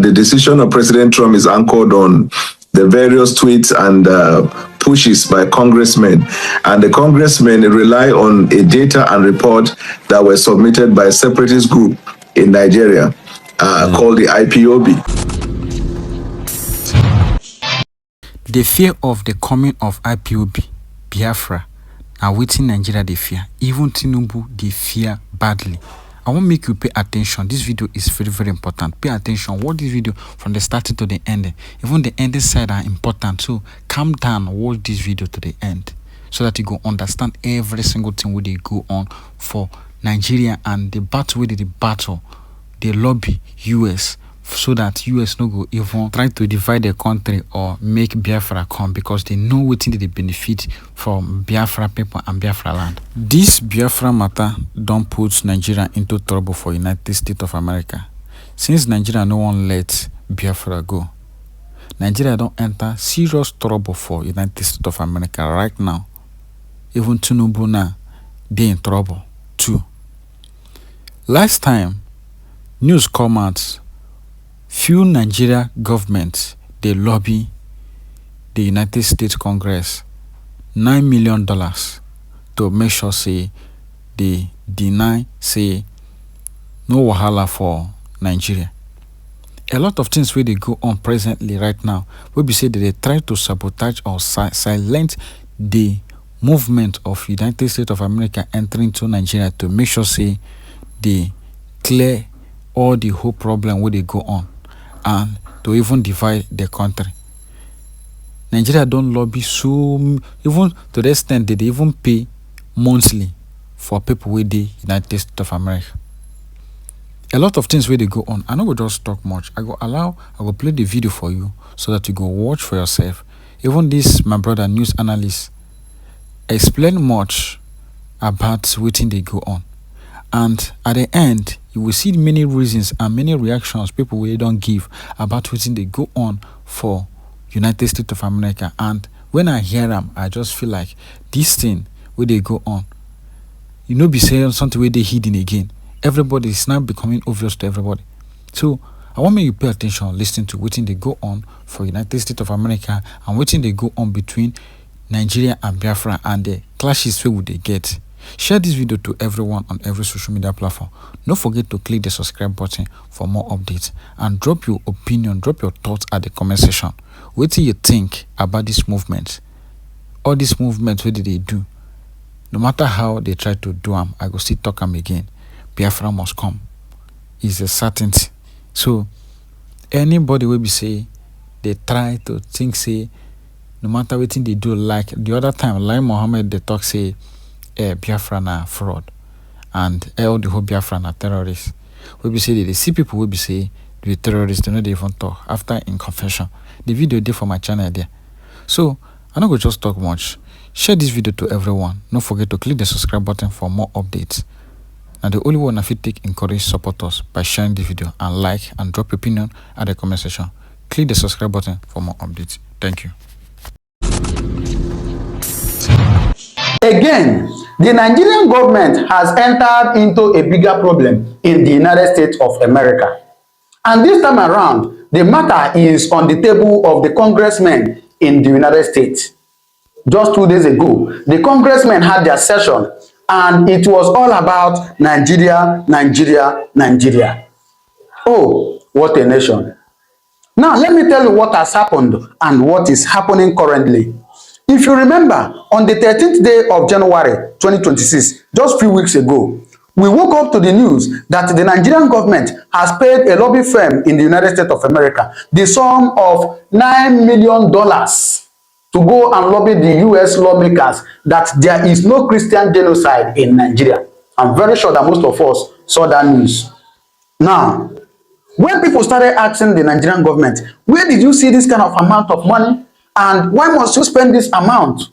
the decision of President Trump is anchored on the various tweets and pushes by congressmen. And the congressmen rely on a data and report that were submitted by a separatist group in Nigeria called the IPOB. The fear of the coming of IPOB, Biafra, now waiting Nigeria they fear. Even Tinubu they fear badly. I want to make you pay attention. This video is very, very important. Pay attention. Watch this video from the starting to the end. Even the ending side are important. So calm down. Watch this video to the end so that you go understand every single thing where they go on for Nigeria and the battle with the battle, the lobby US, so that US no go even try to divide the country or make Biafra come, because they know what they benefit from Biafra people and Biafra land. This Biafra matter don't put Nigeria into trouble for United States of America. Since Nigeria no one let Biafra go, Nigeria don't enter serious trouble for United States of America right now. Even Tinubu now they in trouble too. Last time news come out, few Nigeria governments they lobby the United States Congress $9 million to make sure say they deny say no wahala for Nigeria. A lot of things where they go on presently right now will be said that they try to sabotage or silence the movement of United States of America entering to Nigeria to make sure say they clear all the whole problem where they go on and to even divide the country. Nigeria don't lobby so, even to the extent that they even pay monthly for people with the United States of America. A lot of things where they go on. I know we just talk much. I go play the video for you so that you go watch for yourself. Even this, my brother, news analyst, explain much about what they go on. And at the end, you will see many reasons and many reactions people will don't give about what they go on for United States of America. And when I hear them, I just feel like this thing where they go on, you know, be saying something where they hidden again. Everybody is now becoming obvious to everybody. So I want me to pay attention, listen to what they go on for United States of America and what they go on between Nigeria and Biafra and the clashes where would they get. Share this video to everyone on every social media platform. Don't forget to click the subscribe button for more updates and drop your opinion, drop your thoughts at the comment section. What do you think about this movement? All these movements, what did they do? No matter how they try to do them, I go still talk them again. Biafra must come. It's a certainty. So anybody will be say they try to think say no matter what they do, like the other time, like Mohammed they talk say Biafra na fraud and all the whole Biafra na terrorists. We be say they see people will be say the terrorists, they know they even talk after in confession. The video there for my channel there. So I'm not going to just talk much. Share this video to everyone. Don't forget to click the subscribe button for more updates. And the only one I feel take encourage support us by sharing the video and like and drop your opinion at the comment section. Click the subscribe button for more updates. Thank you. Again, the Nigerian government has entered into a bigger problem in the United States of America. And this time around, the matter is on the table of the congressmen in the United States. Just 2 days ago, the congressmen had their session and it was all about Nigeria, Nigeria, Nigeria. Oh, what a nation. Now, let me tell you what has happened and what is happening currently. If you remember, on the 13th day of January 2026, just a few weeks ago, we woke up to the news that the Nigerian government has paid a lobby firm in the United States of America the sum of $9 million to go and lobby the US lawmakers that there is no Christian genocide in Nigeria. I'm very sure that most of us saw that news. Now, when people started asking the Nigerian government, where did you see this kind of amount of money? And why must you spend this amount?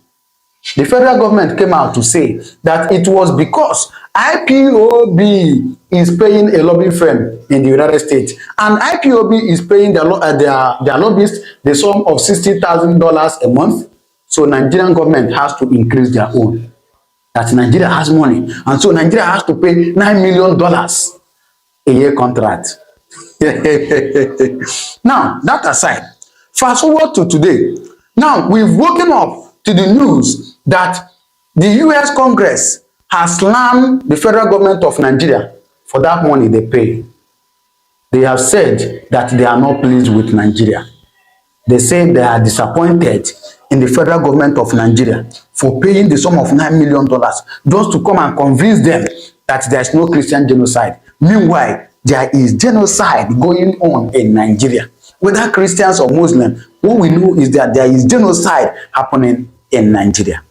The federal government came out to say that it was because IPOB is paying a lobby firm in the United States. And IPOB is paying their lobbyists the sum of $60,000 a month. So Nigerian government has to increase their own. That Nigeria has money. And so Nigeria has to pay $9 million a year contract. Now, that aside, fast forward to today. Now, we've woken up to the news that the US Congress has slammed the federal government of Nigeria for that money they pay. They have said that they are not pleased with Nigeria. They say they are disappointed in the federal government of Nigeria for paying the sum of $9 million just to come and convince them that there is no Christian genocide. Meanwhile, there is genocide going on in Nigeria. Whether Christians or Muslims, what we know is that there is genocide happening in Nigeria.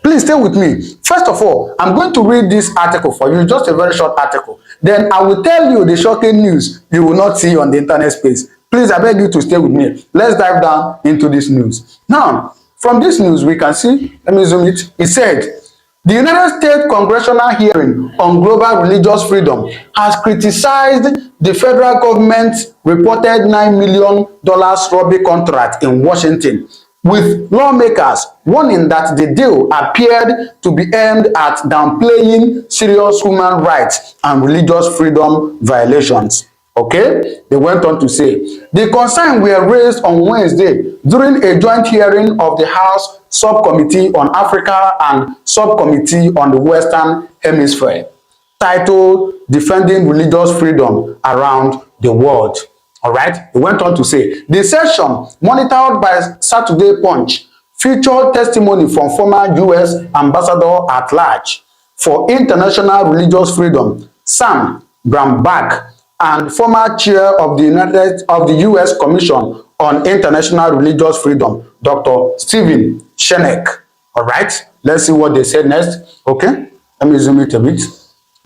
Please stay with me. First of all, I'm going to read this article for you, just a very short article. Then I will tell you the shocking news you will not see on the internet space. Please, I beg you to stay with me. Let's dive down into this news. Now, from this news, we can see, let me zoom it. It said, the United States Congressional hearing on global religious freedom has criticized the federal government's reported $9 million robbery contract in Washington, with lawmakers warning that the deal appeared to be aimed at downplaying serious human rights and religious freedom violations. Okay, they went on to say, the concerns were raised on Wednesday during a joint hearing of the House Subcommittee on Africa and Subcommittee on the Western Hemisphere, titled Defending Religious Freedom Around the World. All right, he went on to say, the session, monitored by Saturday Punch, featured testimony from former U.S. Ambassador at Large for International Religious Freedom, Sam Brambach, and former chair of the U.S. Commission on International Religious Freedom, Dr. Stephen Shenek. All right, let's see what they said next. Okay, let me zoom it a bit.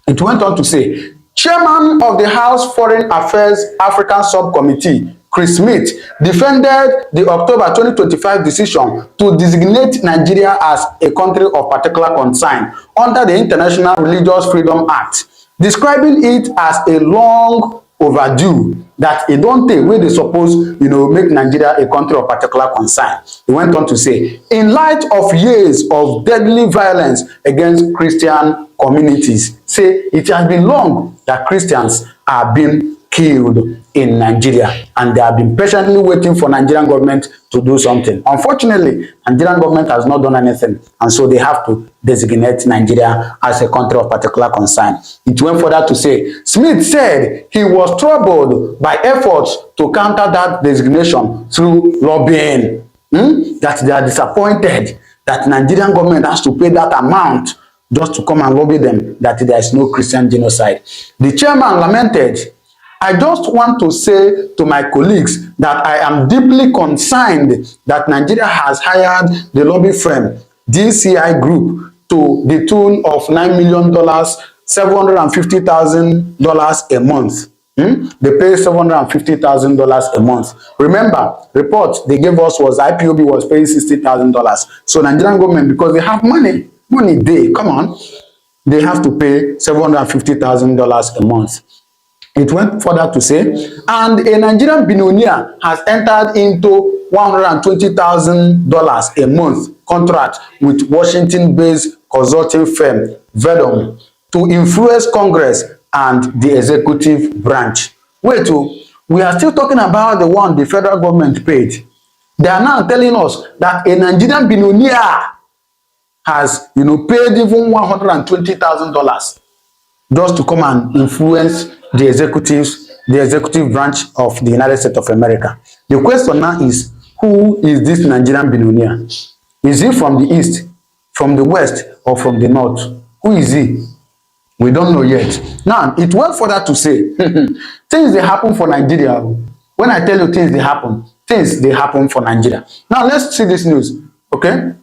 It went on to say, Chairman of the House Foreign Affairs African Subcommittee, Chris Smith, defended the October 2025 decision to designate Nigeria as a country of particular concern under the International Religious Freedom Act, describing it as a long overdue, that it don't take where they suppose, make Nigeria a country of particular concern. He went on to say, in light of years of deadly violence against Christian communities, say it has been long that Christians are being killed in Nigeria, and they have been patiently waiting for Nigerian government to do something. Unfortunately, Nigerian government has not done anything, and so they have to designate Nigeria as a country of particular concern. It went further to say, Smith said he was troubled by efforts to counter that designation through lobbying, that they are disappointed that Nigerian government has to pay that amount just to come and lobby them that there is no Christian genocide. The chairman lamented, I just want to say to my colleagues that I am deeply concerned that Nigeria has hired the lobby firm DCI Group to the tune of $9 million, $750,000 a month. They pay $750,000 a month. Remember, report they gave us was IPOB was paying $60,000. So Nigerian government, because they have money they, come on, they have to pay $750,000 a month. It went further to say, and a Nigerian billionaire has entered into $120,000 a month contract with Washington-based consulting firm Vedom to influence Congress and the executive branch. Wait, we are still talking about the one the federal government paid. They are now telling us that a Nigerian billionaire has, paid even $120,000 just to come and influence the executive branch of the United States of America. The question now is, who is this Nigerian billionaire? Is he from the east, from the west, or from the north? Who is he? We don't know yet. Now, it went further to say, things they happen for Nigeria. When I tell you things they happen for Nigeria. Now, let's see this news, okay?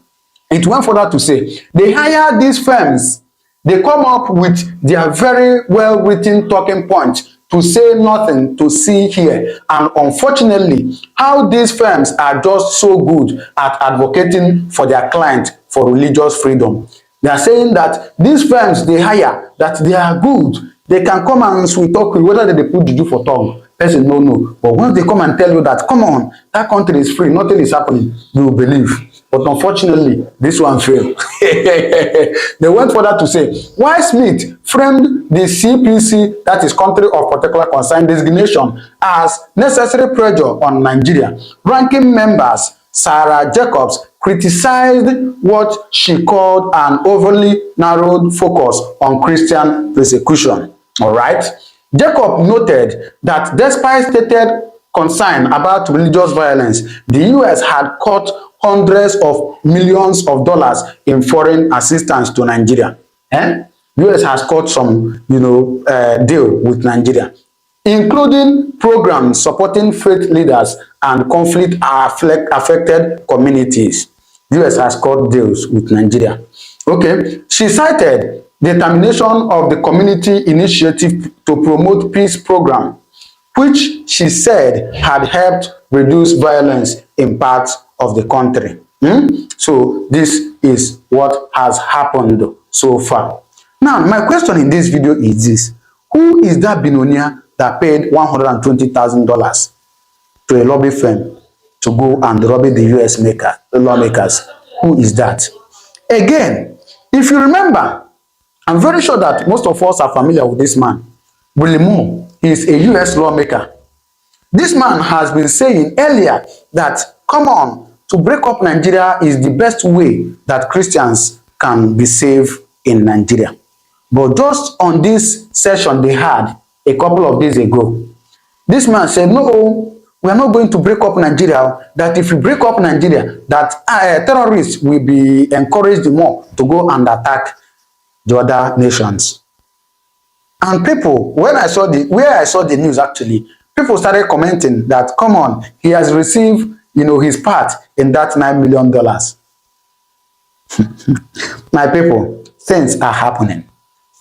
It went further to say, they hire these firms. They come up with their very well-written talking points to say nothing, to see here. And unfortunately, how these firms are just so good at advocating for their clients for religious freedom. They are saying that these firms they hire, that they are good. They can come and sweet talk with whether they put juju for tongue. Person no. But once they come and tell you that, come on, that country is free, nothing is happening, you will believe. But unfortunately, this one failed. They went further to say, while Smith framed the CPC, that is Country of Particular Concern designation, as necessary pressure on Nigeria, ranking members Sarah Jacobs criticized what she called an overly narrowed focus on Christian persecution. All right. Jacob noted that despite stated concern about religious violence, the US had cut hundreds of millions of dollars in foreign assistance to Nigeria. US has cut some, deal with Nigeria, including programs supporting faith leaders and conflict-affected communities. US has cut deals with Nigeria. Okay, she cited the termination of the Community Initiative to Promote Peace program, which she said had helped reduce violence in parts of the country. So this is what has happened so far. Now, my question in this video is this: who is that billionaire that paid $120,000 to a lobby firm to go and lobby the US lawmakers? Who is that? Again, if you remember, I'm very sure that most of us are familiar with this man, Willie Moore. He is a US lawmaker. This man has been saying earlier that, come on, to break up Nigeria is the best way that Christians can be saved in Nigeria. But just on this session they had a couple of days ago, this man said, no, we are not going to break up Nigeria. That if we break up Nigeria, that terrorists will be encouraged more to go and attack the other nations. And people, where I saw the news, actually, people started commenting that, come on, he has received, his part in that $9 million. My people, things are happening.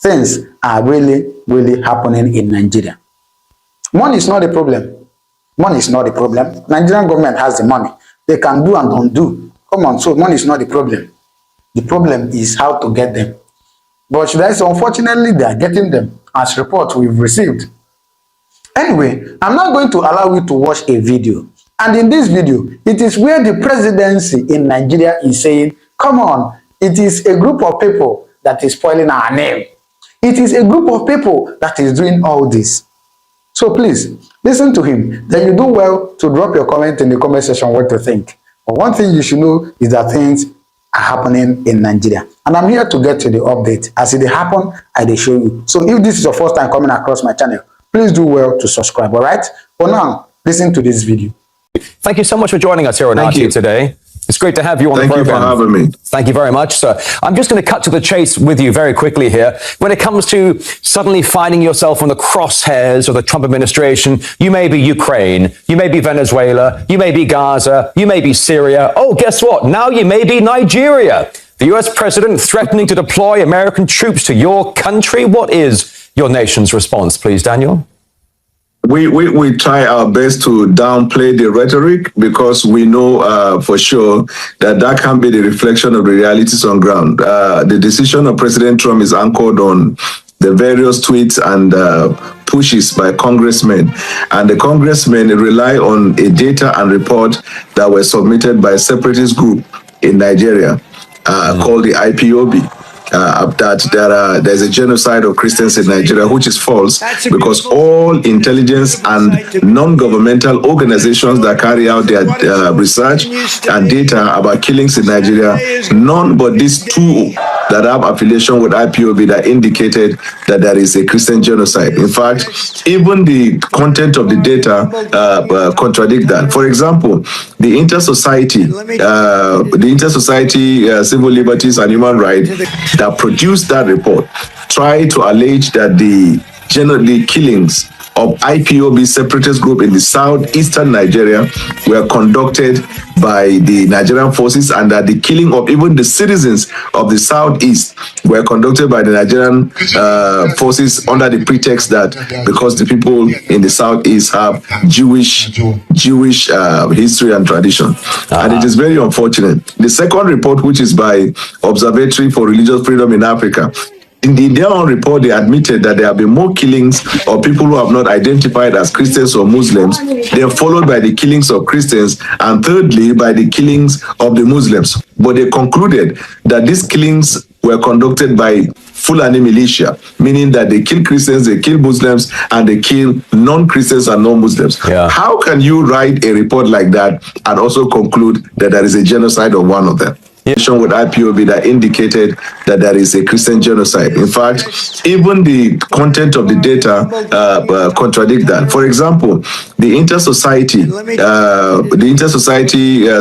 Things are really, really happening in Nigeria. Money is not a problem. Money is not a problem. Nigerian government has the money. They can do and don't do. Come on, so money is not the problem. The problem is how to get them. But should I say, unfortunately, they are getting them, as reports we've received. Anyway, I'm not going to allow you to watch a video. And in this video, it is where the presidency in Nigeria is saying, come on, it is a group of people that is spoiling our name. It is a group of people that is doing all this. So please, listen to him. Then you do well to drop your comment in the comment section what you think. But one thing you should know is that things are happening in Nigeria. And I'm here to get you the update. As it happen, I will show you. So if this is your first time coming across my channel, please do well to subscribe, all right? For now, listen to this video. Thank you so much for joining us here on RT today. It's great to have you on the program. Thank you for having me. Thank you very much, sir. I'm just going to cut to the chase with you very quickly here. When it comes to suddenly finding yourself on the crosshairs of the Trump administration, you may be Ukraine, you may be Venezuela, you may be Gaza, you may be Syria. Oh, guess what? Now you may be Nigeria. The US president threatening to deploy American troops to your country. What is your nation's response, please, Daniel? We try our best to downplay the rhetoric because we know for sure that can be the reflection of the realities on ground. The decision of President Trump is anchored on the various tweets and pushes by congressmen. And the congressmen rely on a data and report that were submitted by a separatist group in Nigeria called the IPOB. That there's a genocide of Christians in Nigeria, which is false, because all intelligence and non-governmental organizations that carry out their research and data about killings in Nigeria, none but these two that have affiliation with IPOB that indicated that there is a Christian genocide. In fact, even the content of the data contradict that. For example, the Inter-Society Civil Liberties and Human Rights that produced that report tried to allege that the killings of IPOB separatist group in the southeastern Nigeria were conducted by the Nigerian forces, and that the killing of even the citizens of the southeast were conducted by the Nigerian forces under the pretext that because the people in the southeast have Jewish history and tradition. And it is very unfortunate. The second report, which is by Observatory for Religious Freedom in Africa, In their own report, they admitted that there have been more killings of people who have not identified as Christians or Muslims, then followed by the killings of Christians, and thirdly, by the killings of the Muslims. But they concluded that these killings were conducted by Fulani militia, meaning that they kill Christians, they kill Muslims, and they kill non-Christians and non-Muslims. Yeah. How can you write a report like that and also conclude that there is a genocide of one of them? With IPOB that indicated that there is a Christian genocide. In fact, even the content of the data contradict that. For example, the Inter-Society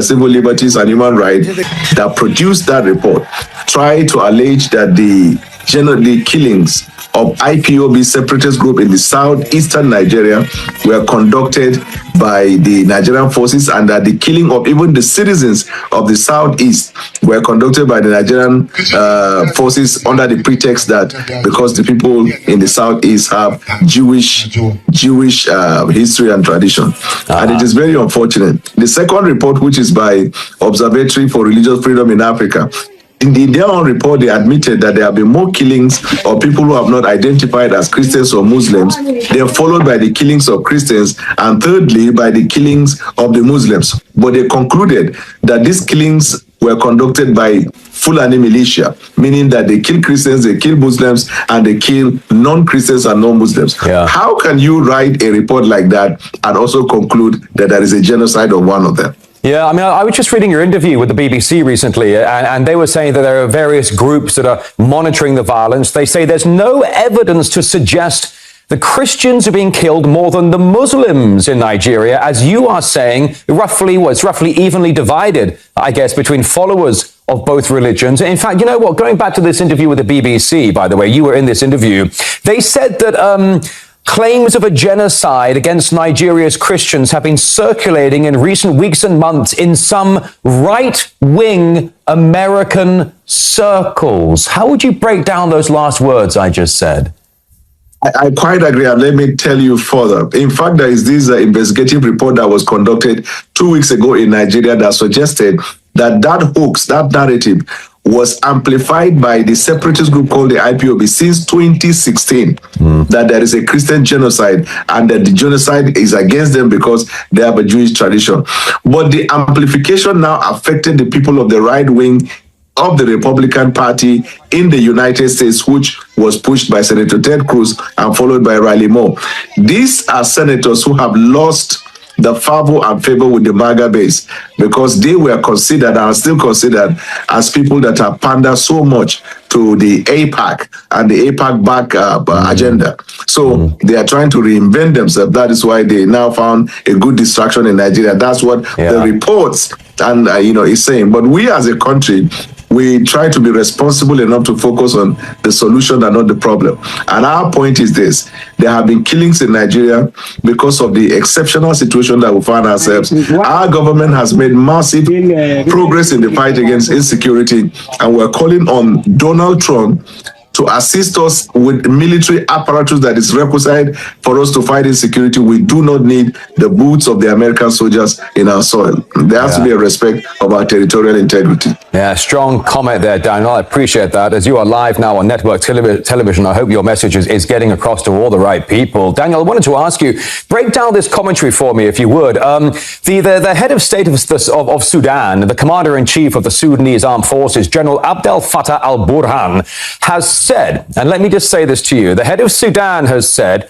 Civil Liberties and Human Rights that produced that report tried to allege that the killings of IPOB separatist group in the southeastern Nigeria were conducted by the Nigerian forces, and that the killing of even the citizens of the southeast were conducted by the Nigerian forces under the pretext that because the people in the southeast have Jewish history and tradition. And it is very unfortunate. The second report, which is by Observatory for Religious Freedom in Africa, in their own report, they admitted that there have been more killings of people who have not identified as Christians or Muslims, then followed by the killings of Christians, and thirdly, by the killings of the Muslims. But they concluded that these killings were conducted by Fulani militia, meaning that they kill Christians, they kill Muslims, and they kill non-Christians and non-Muslims. Yeah. How can you write a report like that and also conclude that there is a genocide of one of them? Yeah, I mean, I was just reading your interview with the BBC recently, and they were saying that there are various groups that are monitoring the violence. They say there's no evidence to suggest the Christians are being killed more than the Muslims in Nigeria, as you are saying, it's roughly evenly divided, I guess, between followers of both religions. In fact, you know what, going back to this interview with the BBC, by the way, you were in this interview, they said that claims of a genocide against Nigeria's Christians have been circulating in recent weeks and months in some right-wing American circles. How would you break down those last words I just said? I quite agree, and let me tell you further. In fact, there is this investigative report that was conducted 2 weeks ago in Nigeria that suggested that hoax, that narrative, was amplified by the separatist group called the IPOB since 2016, that there is a Christian genocide and that the genocide is against them because they have a Jewish tradition. But the amplification now affected the people of the right wing of the Republican Party in the United States, which was pushed by Senator Ted Cruz and followed by Riley Moore. These are senators who have lost the favor and favor with the MAGA base because they were considered and are still considered as people that have pandered so much to the APAC and the APAC back agenda. So they are trying to reinvent themselves. That is why they now found a good distraction in Nigeria. That's what the reports and is saying. But we as a country, we try to be responsible enough to focus on the solution and not the problem. And our point is this: there have been killings in Nigeria because of the exceptional situation that we find ourselves. Our government has made massive progress in the fight against insecurity, and we're calling on Donald Trump to assist us with military apparatus that is requisite for us to fight insecurity. We do not need the boots of the American soldiers in our soil. There has to be a respect of our territorial integrity. Yeah, strong comment there, Daniel. I appreciate that. As you are live now on network television, I hope your message is getting across to all the right people. Daniel, I wanted to ask you, break down this commentary for me, if you would. The head of state of Sudan, the commander-in-chief of the Sudanese Armed Forces, General Abdel Fattah al-Burhan, has said, and let me just say this to you, the head of Sudan has said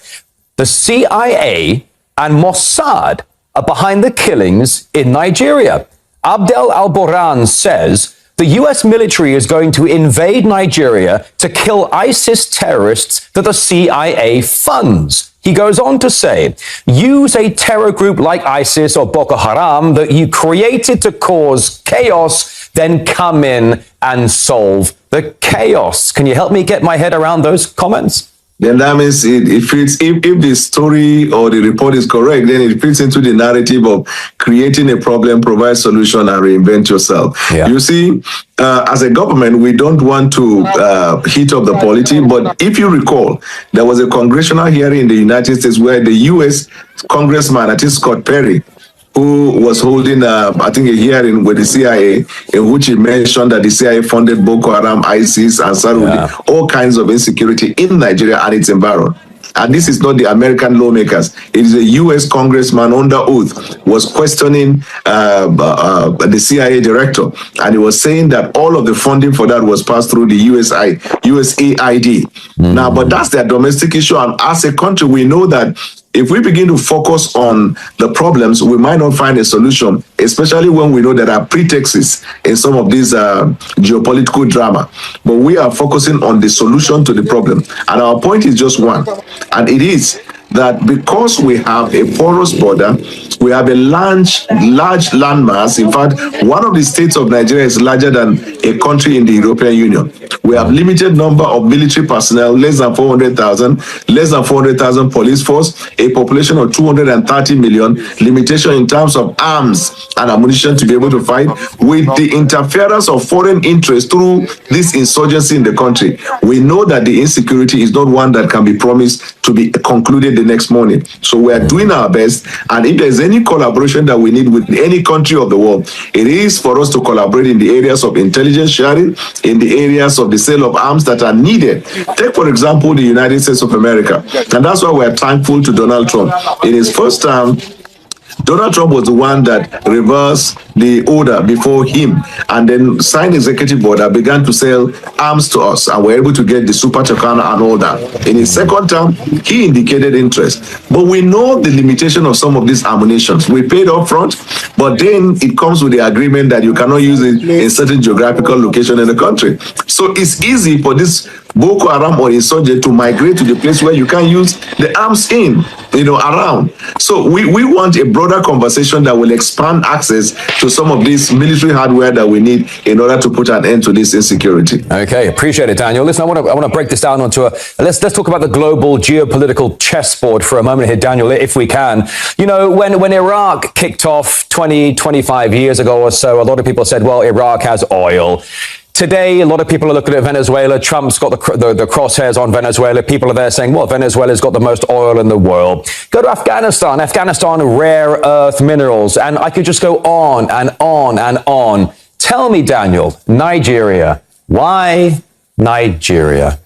the CIA and Mossad are behind the killings in Nigeria. Abdel al-Burhan says the US military is going to invade Nigeria to kill ISIS terrorists that the CIA funds. He goes on to say, use a terror group like ISIS or Boko Haram that you created to cause chaos, then come in and solve the chaos. Can you help me get my head around those comments? Then that means if the story or the report is correct, then it fits into the narrative of creating a problem, provide solution, and reinvent yourself. Yeah. You see, as a government, we don't want to heat up the polity, but if you recall, there was a congressional hearing in the United States where the U.S. Congressman, I think Scott Perry, who was holding, I think, a hearing with the CIA in which he mentioned that the CIA funded Boko Haram, ISIS, and Sarudi, all kinds of insecurity in Nigeria and its environment. And this is not the American lawmakers. It is a U.S. congressman under oath was questioning the CIA director, and he was saying that all of the funding for that was passed through the USAID. Now, but that's their domestic issue, and as a country, we know that if we begin to focus on the problems, we might not find a solution, especially when we know there are pretexts in some of these geopolitical drama. But we are focusing on the solution to the problem. And our point is just one, and it is that because we have a porous border, we have a large landmass. In fact, one of the states of Nigeria is larger than a country in the European Union. We have limited number of military personnel, less than 400,000 police force, a population of 230 million, limitation in terms of arms and ammunition to be able to fight. With the interference of foreign interests through this insurgency in the country, we know that the insecurity is not one that can be promised to be concluded the next morning. So we are doing our best, and if there's any collaboration that we need with any country of the world, it is for us to collaborate in the areas of intelligence sharing, in the areas of the sale of arms that are needed. Take, for example, the United States of America, and that's why we're thankful to Donald Trump. In his first term, Donald Trump was the one that reversed the order before him and then signed executive order, began to sell arms to us, and were able to get the Super Tucana and all that. In his second term, he indicated interest. But we know the limitation of some of these ammunitions. We paid up front, but then it comes with the agreement that you cannot use it in certain geographical location in the country. So it's easy for this Boko Haram or insurgent to migrate to the place where you can use the arms around. So we want a broader conversation that will expand access to some of this military hardware that we need in order to put an end to this insecurity. Okay, appreciate it, Daniel. Listen, I want to break this down onto let's talk about the global geopolitical chessboard for a moment here, Daniel, if we can. You know, when Iraq kicked off 25 years ago or so, a lot of people said, well, Iraq has oil. Today, a lot of people are looking at Venezuela. Trump's got the crosshairs on Venezuela. People are there saying, well, Venezuela's got the most oil in the world. Go to Afghanistan. Rare earth minerals. And I could just go on and on and on. Tell me, Daniel, Nigeria. Why Nigeria?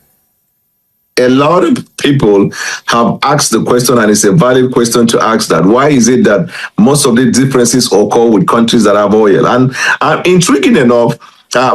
A lot of people have asked the question, and it's a valid question to ask, that why is it that most of the differences occur with countries that have oil? And intriguing enough,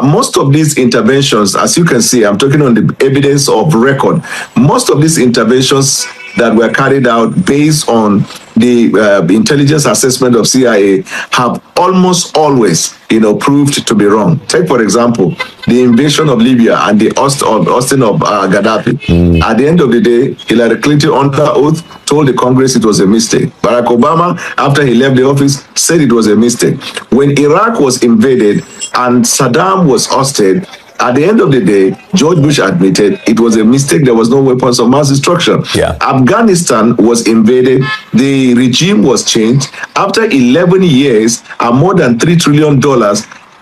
most of these interventions, as you can see, I'm talking on the evidence of record, most of these interventions that were carried out based on the intelligence assessment of CIA have almost always, proved to be wrong. Take, for example, the invasion of Libya and the ousting of Gaddafi. At the end of the day, Hillary Clinton, under oath, told the Congress it was a mistake. Barack Obama, after he left the office, said it was a mistake. When Iraq was invaded and Saddam was ousted, at the end of the day, George Bush admitted it was a mistake. There was no weapons of mass destruction. Yeah. Afghanistan was invaded. The regime was changed. After 11 years and more than $3 trillion,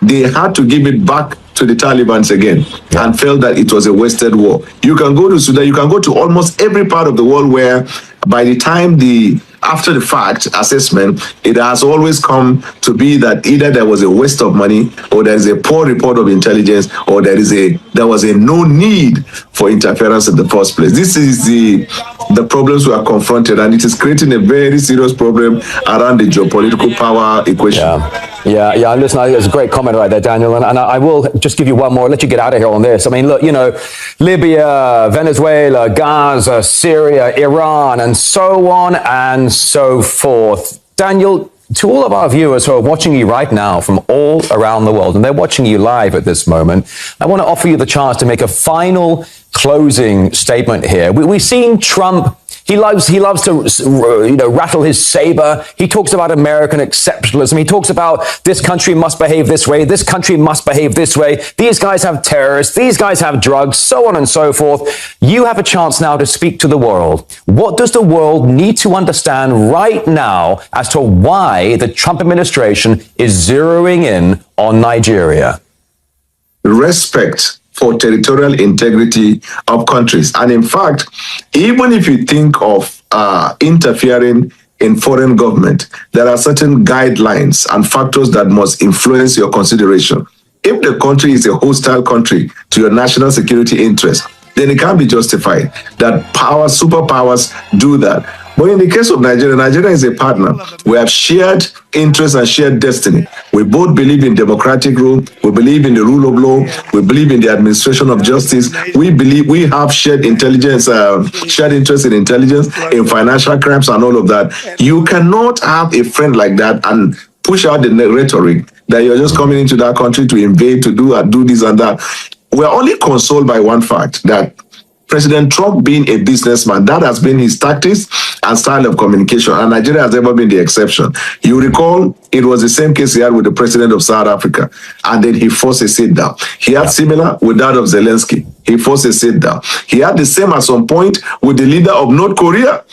they had to give it back to the Taliban again, and felt that it was a wasted war. You can go to Sudan, you can go to almost every part of the world where by the time after the fact assessment, it has always come to be that either there was a waste of money, or there is a poor report of intelligence, or there was a no need for interference in the first place. This is the problems we are confronted, and it is creating a very serious problem around the geopolitical power equation. Yeah. Listen, there's a great comment right there, Daniel, and I will just give you one more, let you get out of here on this. I mean, look, Libya, Venezuela, Gaza, Syria, Iran, and so on and so forth. Daniel, to all of our viewers who are watching you right now from all around the world, and they're watching you live at this moment, I want to offer you the chance to make a final closing statement here. We've seen Trump. He loves to rattle his saber. He talks about American exceptionalism. He talks about this country must behave this way. This country must behave this way. These guys have terrorists. These guys have drugs, so on and so forth. You have a chance now to speak to the world. What does the world need to understand right now as to why the Trump administration is zeroing in on Nigeria? Respect for territorial integrity of countries. And in fact, even if you think of interfering in foreign government, there are certain guidelines and factors that must influence your consideration. If the country is a hostile country to your national security interest, then it can't be justified that superpowers do that. But in the case of Nigeria, Nigeria is a partner. We have shared interests and shared destiny. We both believe in democratic rule. We believe in the rule of law. We believe in the administration of justice. We believe we have shared intelligence, shared interest in intelligence, in financial crimes and all of that. You cannot have a friend like that and push out the rhetoric that you're just coming into that country to invade, to do this and that. We're only consoled by one fact, that President Trump being a businessman, that has been his tactics and style of communication, and Nigeria has never been the exception. You recall, it was the same case he had with the president of South Africa, and then he forced a sit down. He had similar with that of Zelensky. He forced a sit down. He had the same at some point with the leader of North Korea.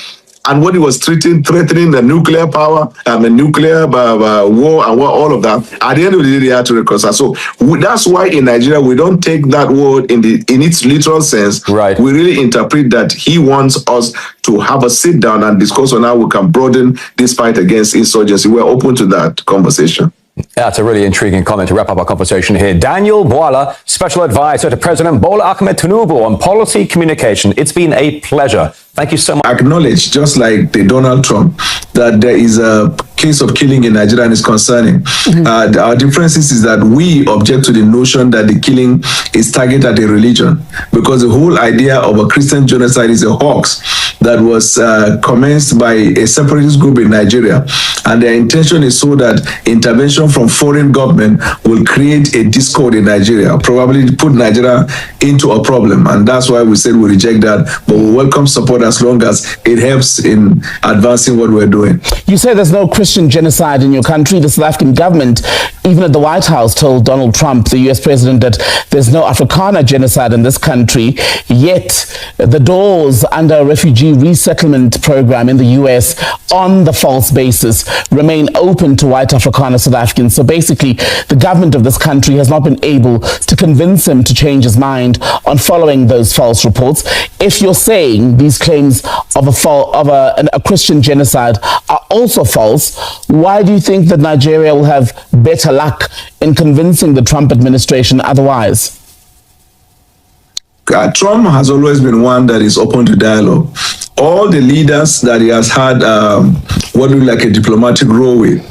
And when he was threatening the nuclear power, the nuclear war and all of that, at the end of the day, they had to reconcile. So that's why in Nigeria, we don't take that word in its literal sense. Right. We really interpret that he wants us to have a sit down and discuss on how we can broaden this fight against insurgency. We're open to that conversation. That's a really intriguing comment to wrap up our conversation here. Daniel Bwala, Special Advisor to President Bola Ahmed Tinubu on policy communication. It's been a pleasure. Thank you so much. Acknowledge, just like the Donald Trump, that there is a case of killing in Nigeria and is concerning. Our differences is that we object to the notion that the killing is targeted at a religion, because the whole idea of a Christian genocide is a hoax that was commenced by a separatist group in Nigeria, and their intention is so that intervention from foreign government will create a discord in Nigeria, probably put Nigeria into a problem, and that's why we said we reject that, but we welcome support as long as it helps in advancing what we're doing. You say there's no Christian genocide in your country. The South African government, even at the White House, told Donald Trump, the US president, that there's no Afrikaner genocide in this country, yet the doors under a refugee resettlement program in the US on the false basis remain open to white Afrikaner South Africans. So basically, the government of this country has not been able to convince him to change his mind on following those false reports. If you're saying these claims of a Christian genocide are also false, why do you think that Nigeria will have better luck in convincing the Trump administration otherwise? Trump has always been one that is open to dialogue. All the leaders that he has had what look like a diplomatic role with,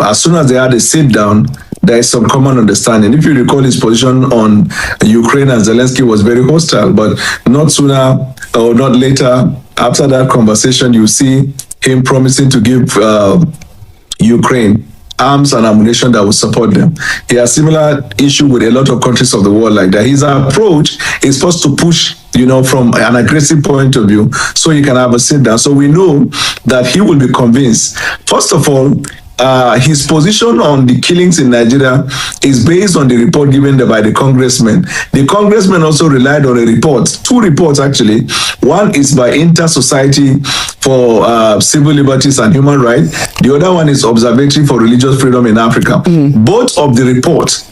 as soon as they had a sit down, there is some common understanding. If you recall, his position on Ukraine and Zelensky was very hostile, but not sooner or not later, after that conversation, you see him promising to give Ukraine arms and ammunition that will support them. He has similar issue with a lot of countries of the world like that. His approach is supposed to push, from an aggressive point of view, so he can have a sit down. So we know that he will be convinced. First of all, his position on the killings in Nigeria is based on the report given by the congressman. The congressman also relied on a report, two reports actually. One is by Inter-Society for Civil Liberties and Human Rights. The other one is Observatory for Religious Freedom in Africa. Both of the reports,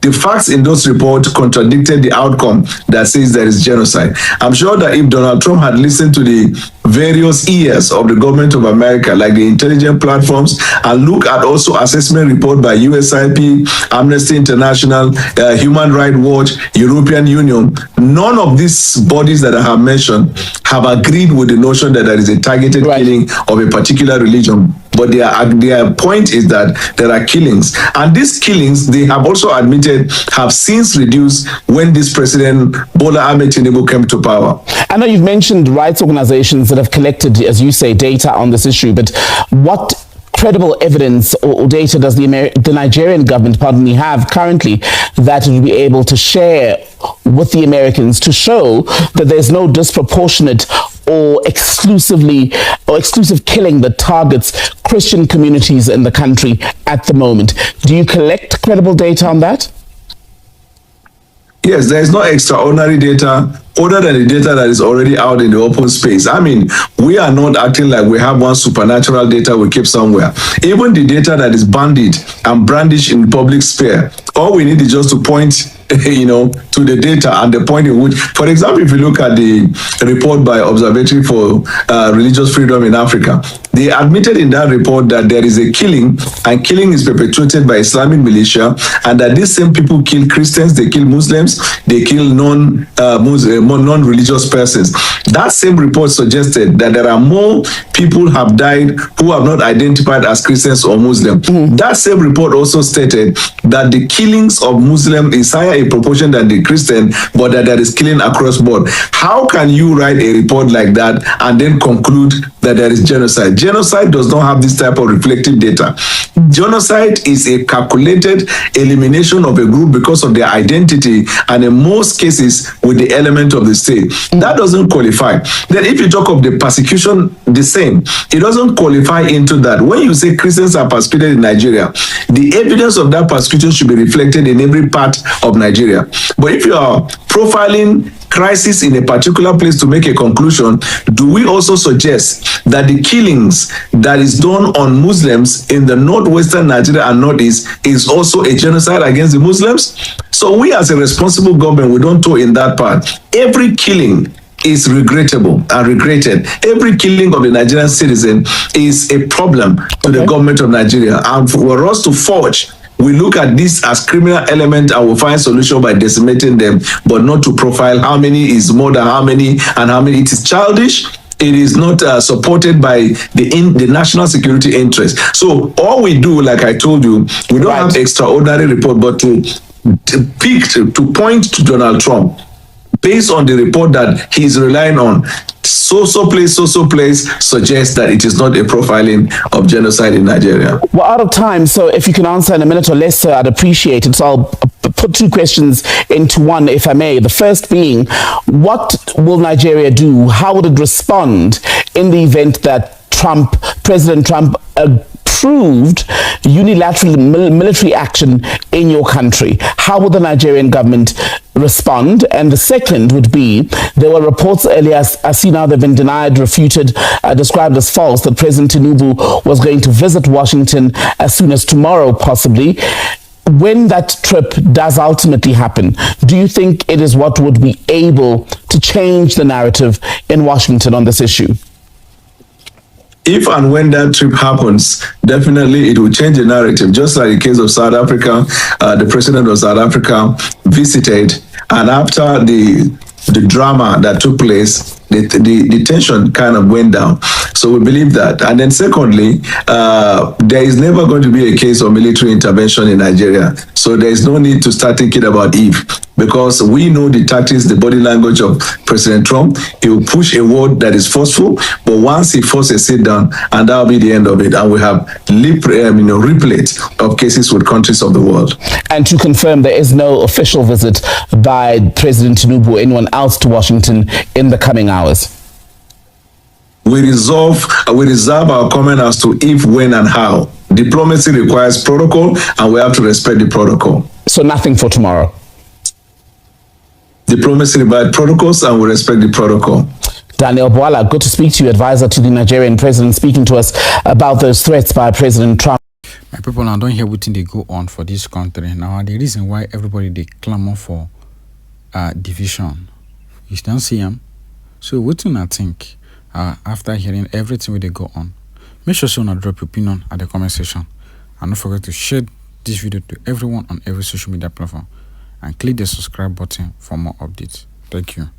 the facts in those reports contradicted the outcome that says there is genocide. I'm sure that if Donald Trump had listened to the various ears of the government of America, like the intelligence platforms, and look at also assessment report by USIP, Amnesty International, Human Rights Watch, European Union, none of these bodies that I have mentioned have agreed with the notion that there is a targeted killing of a particular religion. But their point is that there are killings. And these killings, they have also admitted, have since reduced when this President Bola Ahmed Tinubu came to power. I know you've mentioned rights organizations that have collected, as you say, data on this issue, but what credible evidence or data does the Nigerian government, have currently that it will be able to share with the Americans to show that there's no disproportionate or exclusive killing that targets Christian communities in the country at the moment? Do you collect credible data on that? Yes, there is no extraordinary data other than the data that is already out in the open space. I mean, we are not acting like we have one supernatural data we keep somewhere. Even the data that is bandied and brandished in public sphere, all we need is just to point to the data and the point in which, for example, if you look at the report by Observatory for Religious Freedom in Africa, they admitted in that report that there is a killing, and killing is perpetrated by Islamic militia, and that these same people kill Christians, they kill Muslims, they kill non-religious persons. That same report suggested that there are more people have died who have not identified as Christians or Muslim. That same report also stated that the killings of Muslim is higher in proportion than the Christian, but that there is killing across board. How can you write a report like that and then conclude that there is genocide? Genocide does not have this type of reflective data. Genocide is a calculated elimination of a group because of their identity, and in most cases with the element of the state. That doesn't qualify. Then if you talk of the persecution, the same. It doesn't qualify into that. When you say Christians are persecuted in Nigeria, the evidence of that persecution should be reflected in every part of Nigeria. But if you are profiling crisis in a particular place to make a conclusion, do we also suggest that the killings that is done on Muslims in the northwestern Nigeria and northeast is also a genocide against the Muslims? So we as a responsible government, we don't toe in that part. Every killing is regrettable and regretted. Every killing of a Nigerian citizen is a problem to the government of Nigeria. And for us to forge, we look at this as criminal element and we'll find solution by decimating them, but not to profile how many is more than how many and how many. It is childish. It is not supported by the national security interest. So all we do, like I told you, we don't have extraordinary report, but to point to Donald Trump based on the report that he's relying on. So place suggests that it is not a profiling of genocide in Nigeria. We're out of time, so if you can answer in a minute or less, sir, I'd appreciate it. So I'll put two questions into one, if I may. The first being, what will Nigeria do? How would it respond in the event that President Trump approved unilateral military action in your country? How would the Nigerian government respond? And the second would be, there were reports earlier, I see now they've been denied, refuted, described as false, that President Tinubu was going to visit Washington as soon as tomorrow, possibly. When that trip does ultimately happen, do you think it is what would be able to change the narrative in Washington on this issue? If and when that trip happens, definitely it will change the narrative. Just like the case of South Africa, the president of South Africa visited, and after the drama that took place, the tension kind of went down. So we believe that. And then secondly, there is never going to be a case of military intervention in Nigeria. So there is no need to start thinking about if, because we know the tactics, the body language of President Trump. He will push a word that is forceful, but once he forces a sit down, and that will be the end of it. And we have replete of cases with countries of the world. And to confirm, there is no official visit by President Tinubu or anyone else to Washington in the coming hours. We reserve our comment as to if, when, and how. Diplomacy requires protocol, and we have to respect the protocol. So nothing for tomorrow. Diplomacy requires protocols, and we respect the protocol. Daniel Bwala, good to speak to you, advisor to the Nigerian president, speaking to us about those threats by President Trump. My people now don't hear what they go on for this country. Now the reason why everybody they clamor for division, you don't see them. So what do you think after hearing everything they go on? Make sure you drop your opinion at the comment section, and don't forget to share this video to everyone on every social media platform, and click the subscribe button for more updates. Thank you.